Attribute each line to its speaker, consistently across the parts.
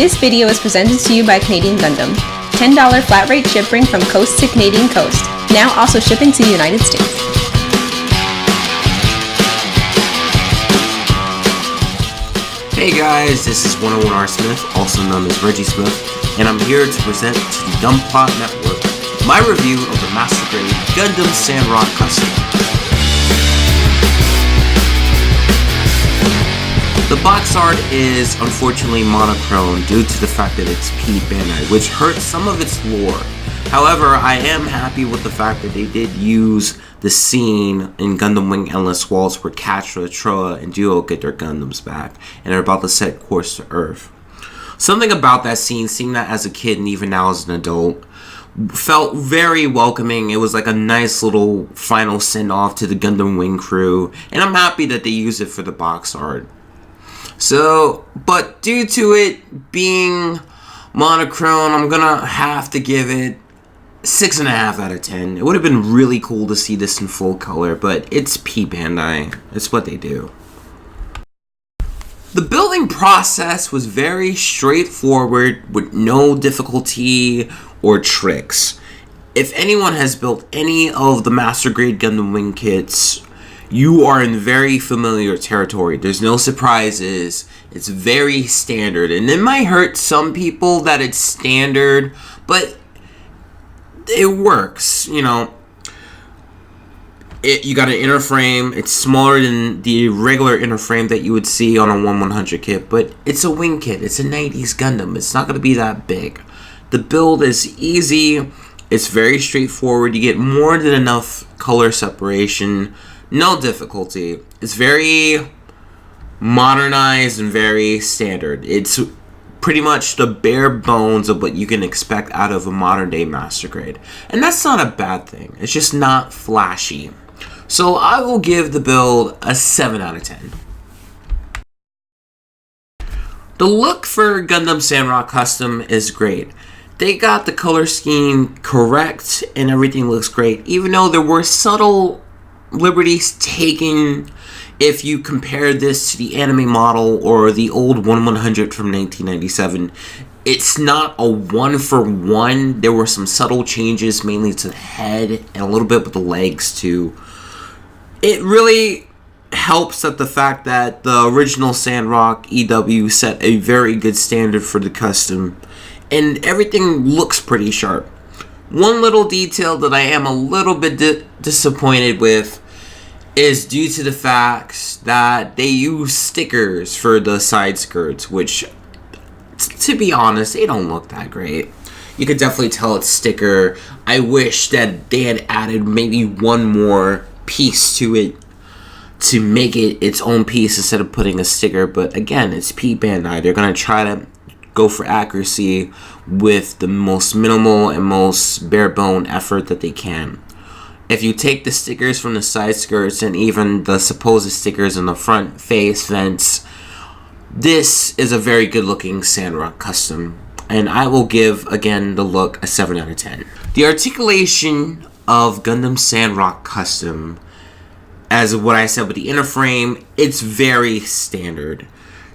Speaker 1: This video is presented to you by Canadian Gundam. $10 flat rate shipping from coast to Canadian coast. Now also shipping to the United States.
Speaker 2: Hey guys, this is 101 R Smith, also known as Reggie Smith, and I'm here to present to the Gunpla Network my review of the Master Grade Gundam Sandrock Custom. The box art is unfortunately monochrome due to the fact that it's P-Bandai, which hurts some of its lore. However, I am happy with the fact that they did use the scene in Gundam Wing Endless Waltz where Catra, Troa, and Duo get their Gundams back and are about to set course to Earth. Something about that scene, seeing that as a kid and even now as an adult, felt very welcoming. It was like a nice little final send-off to the Gundam Wing crew, and I'm happy that they used it for the box art. So, but due to it being monochrome, I'm gonna have to give it 6.5 out of 10. It would have been really cool to see this in full color, but it's P-Bandai. It's what they do. The building process was very straightforward with no difficulty or tricks. If anyone has built any of the Master Grade Gundam Wing kits, you are in very familiar territory. There's no surprises. It's very standard. And it might hurt some people that it's standard, but it works, you know. You got an inner frame. It's smaller than the regular inner frame that you would see on a 1/100 kit, but it's a wing kit. It's a 90s Gundam. It's not going to be that big. The build is easy. It's very straightforward. You get more than enough color separation. No difficulty. It's very modernized and very standard. It's pretty much the bare bones of what you can expect out of a modern day Master Grade. And that's not a bad thing. It's just not flashy. So I will give the build a 7 out of 10. The look for Gundam Sandrock Custom is great. They got the color scheme correct and everything looks great, even though there were subtle liberties taken if you compare this to the anime model or the old 1/100 from 1997. It's not a one-for-one. There were some subtle changes, mainly to the head and a little bit with the legs too. It really helps that the fact that the original Sandrock EW set a very good standard for the custom, and everything looks pretty sharp. One little detail that I am a little bit disappointed with is due to the fact that they use stickers for the side skirts, which, to be honest, they don't look that great. You could definitely tell it's sticker. I wish that they had added maybe one more piece to it to make it its own piece instead of putting a sticker, but again, it's P-Bandai. They're going to try to go for accuracy with the most minimal and most bare bone effort that they can. If you take the stickers from the side skirts and even the supposed stickers in the front face vents, this is a very good looking Sandrock Custom, and I will give again the look a 7 out of 10. The articulation of Gundam Sandrock Custom, as what I said with the inner frame, it's very standard.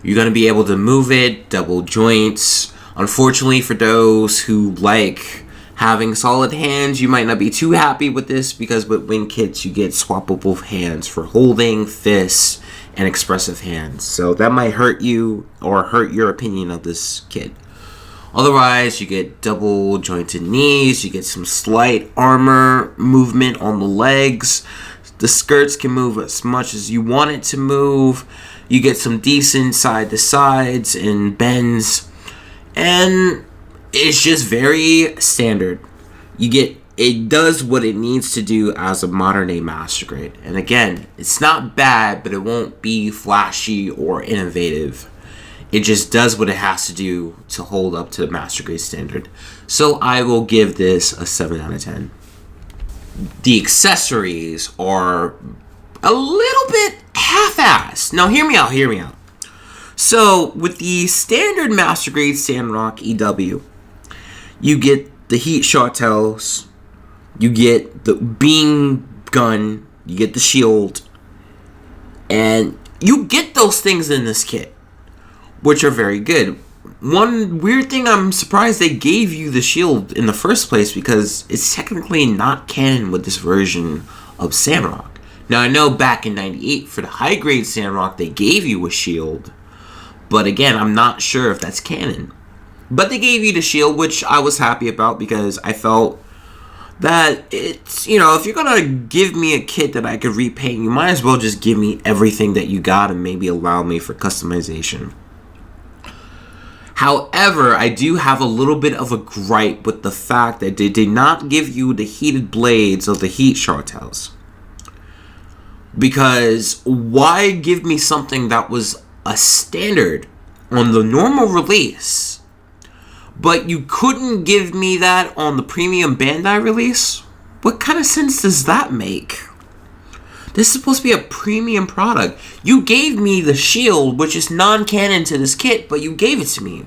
Speaker 2: You're going to be able to move it, double joints. Unfortunately for those who like having solid hands, you might not be too happy with this because with wing kits you get swappable hands for holding, fists, and expressive hands. So that might hurt you or hurt your opinion of this kit. Otherwise, you get double jointed knees, you get some slight armor movement on the legs. The skirts can move as much as you want it to move. You get some decent side to sides and bends, and it's just very standard. It does what it needs to do as a modern day Master Grade. And again, it's not bad, but it won't be flashy or innovative. It just does what it has to do to hold up to the Master Grade standard. So I will give this a 7 out of 10. The accessories are a little bit half-assed. Now hear me out. So with the standard Master Grade Sandrock EW, you get the heat shot tails, you get the beam gun, you get the shield, and you get those things in this kit, which are very good. one weird thing, I'm surprised they gave you the shield in the first place, because it's technically not canon with this version of Sandrock. Now, I know back in 98 for the high grade Sandrock they gave you a shield, but again, I'm not sure if that's canon. But they gave you the shield, which I was happy about, because I felt that it's, you know, if you're gonna give me a kit that I could repaint, you might as well just give me everything that you got and maybe allow me for customization. However, I do have a little bit of a gripe with the fact that they did not give you the heated blades of the heat chartels. Because why give me something that was a standard on the normal release, but you couldn't give me that on the premium Bandai release? What kind of sense does that make? This is supposed to be a premium product. You gave me the shield, which is non-canon to this kit, but you gave it to me.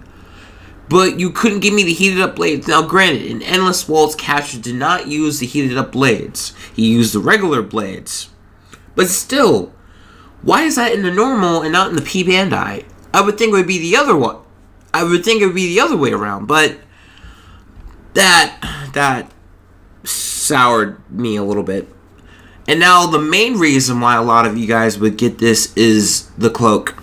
Speaker 2: But you couldn't give me the heated up blades. Now granted, in Endless Waltz, Capture did not use the heated up blades. He used the regular blades. But still, why is that in the normal and not in the P-Bandai? I would think it would be the other one. I would think it would be the other way around, but that soured me a little bit. And now the main reason why a lot of you guys would get this is the cloak.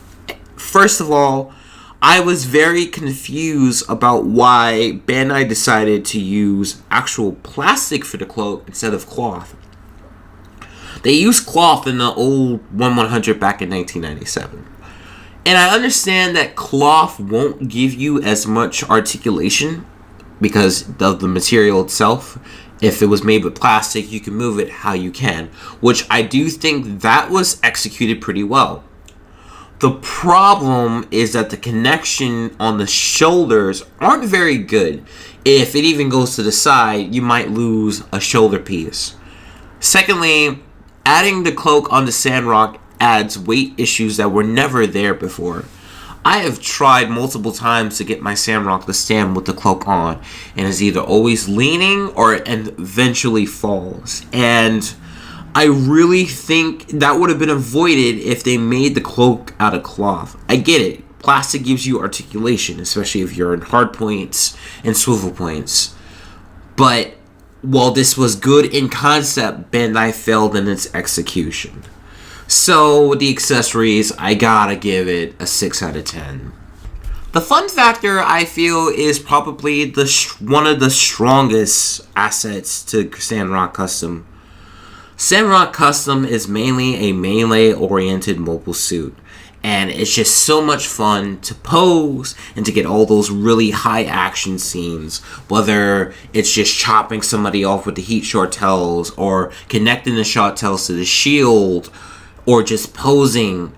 Speaker 2: First of all, I was very confused about why Bandai decided to use actual plastic for the cloak instead of cloth. They used cloth in the old 1/100 back in 1997. And I understand that cloth won't give you as much articulation because of the material itself. If it was made with plastic, you can move it how you can, which I do think that was executed pretty well. The problem is that the connection on the shoulders aren't very good. If it even goes to the side, you might lose a shoulder piece. Secondly, adding the cloak onto Sandrock adds weight issues that were never there before. I have tried multiple times to get my Sandrock to stand with the cloak on, and is either always leaning or eventually falls. And I really think that would have been avoided if they made the cloak out of cloth. I get it. Plastic gives you articulation, especially if you're in hard points and swivel points. But while this was good in concept, Bandai failed in its execution. So, with the accessories, I gotta give it a 6 out of 10. The fun factor, I feel, is probably one of the strongest assets to Sandrock Custom. Sandrock Custom is mainly a melee-oriented mobile suit. And it's just so much fun to pose and to get all those really high action scenes. Whether it's just chopping somebody off with the heat chartels, or connecting the chartels to the shield, or just posing.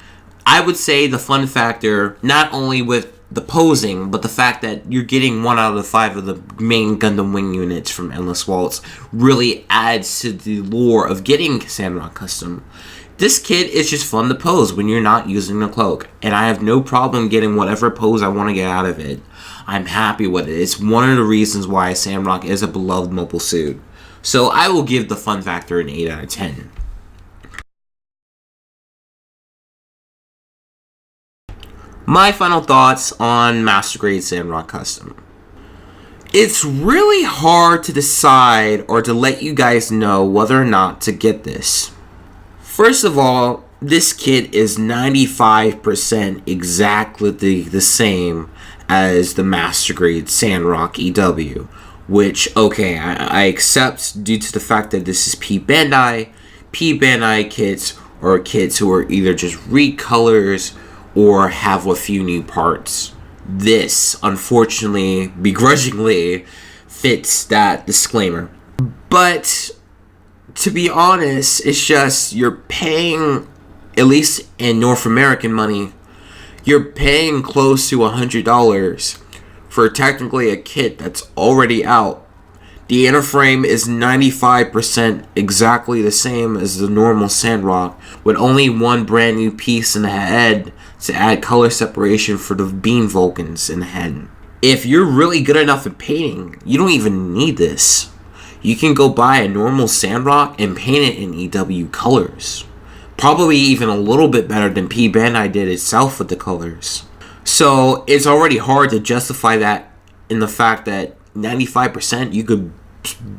Speaker 2: I would say the fun factor, not only with the posing, but the fact that you're getting 1 out of 5 of the main Gundam Wing units from Endless Waltz really adds to the lore of getting Sandrock Custom. This kit is just fun to pose when you're not using the cloak, and I have no problem getting whatever pose I want to get out of it. I'm happy with it. It's one of the reasons why Sandrock is a beloved mobile suit. So I will give the fun factor an 8 out of 10. My final thoughts on Master Grade Sandrock Custom. It's really hard to decide or to let you guys know whether or not to get this. First of all, this kit is 95% exactly the same as the Master Grade Sandrock EW. Which, okay, I accept due to the fact that this is P-Bandai. P-Bandai kits are kits who are either just recolors or have a few new parts. This, unfortunately, begrudgingly, fits that disclaimer. But, to be honest, it's just, you're paying, at least in North American money, you're paying close to $100 for technically a kit that's already out. The inner frame is 95% exactly the same as the normal Sandrock, with only one brand new piece in the head to add color separation for the beam Vulcans in the head. If you're really good enough at painting, you don't even need this. You can go buy a normal Sandrock and paint it in EW colors. Probably even a little bit better than P-Bandai did itself with the colors. So it's already hard to justify that in the fact that 95% you could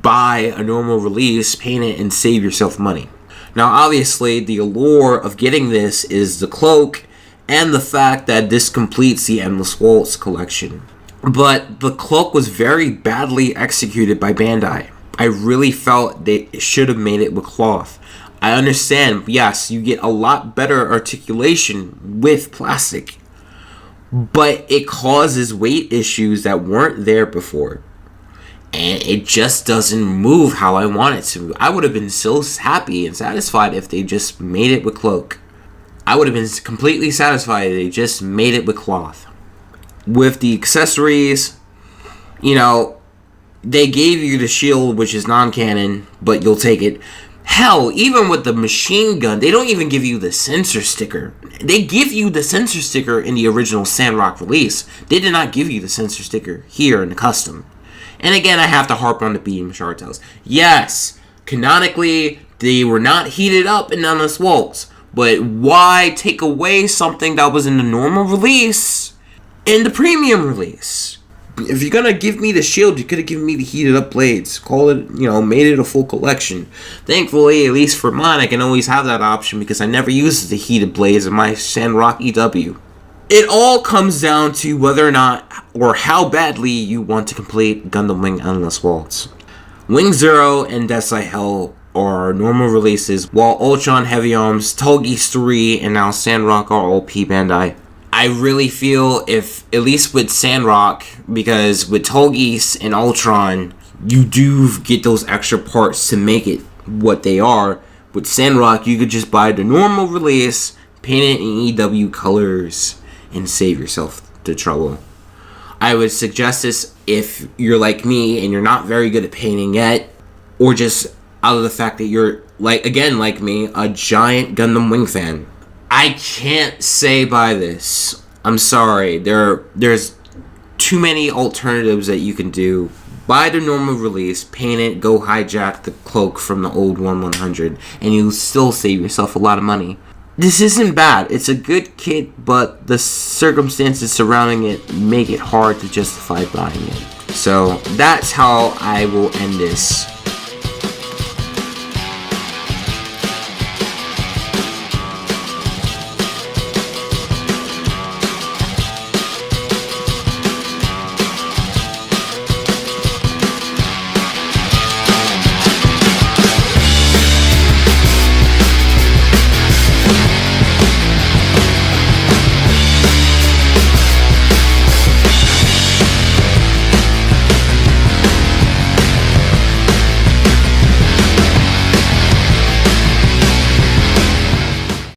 Speaker 2: buy a normal release, paint it, and save yourself money. Now, obviously, the allure of getting this is the cloak and the fact that this completes the Endless Waltz collection. But the cloak was very badly executed by Bandai. I really felt they should have made it with cloth. I understand, yes, you get a lot better articulation with plastic, but it causes weight issues that weren't there before. And it just doesn't move how I want it to. I would have been so happy and satisfied if they just made it with cloak. I would have been completely satisfied if they just made it with cloth. With the accessories, you know, they gave you the shield, which is non-canon, but you'll take it. Hell, even with the machine gun, they don't even give you the sensor sticker. They give you the sensor sticker in the original Sandrock release. They did not give you the sensor sticker here in the custom. And again, I have to harp on the beam shard tails. Yes, canonically, they were not heated up in Endless Waltz. But why take away something that was in the normal release in the premium release? If you're gonna give me the shield, you could have given me the heated up blades. Call it, made it a full collection. Thankfully, at least for mine, I can always have that option because I never use the heated blades in my Sandrock EW. It all comes down to whether or not, or how badly you want to complete Gundam Wing Endless Waltz. Wing Zero and Desai Hell are normal releases, while Ultron, Heavy Arms, Tolgeese 3, and now Sandrock are all P-Bandai. I really feel if, at least with Sandrock, because with Tolgeese and Ultron, you do get those extra parts to make it what they are. With Sandrock, you could just buy the normal release, paint it in EW colors, and save yourself the trouble. I would suggest this if you're like me and you're not very good at painting yet, or just out of the fact that you're, like me, a giant Gundam Wing fan. I can't say buy this. I'm sorry. There's too many alternatives that you can do. Buy the normal release, paint it, go hijack the cloak from the old 1/100, and you'll still save yourself a lot of money. This isn't bad. It's a good kit, but the circumstances surrounding it make it hard to justify buying it. So that's how I will end this.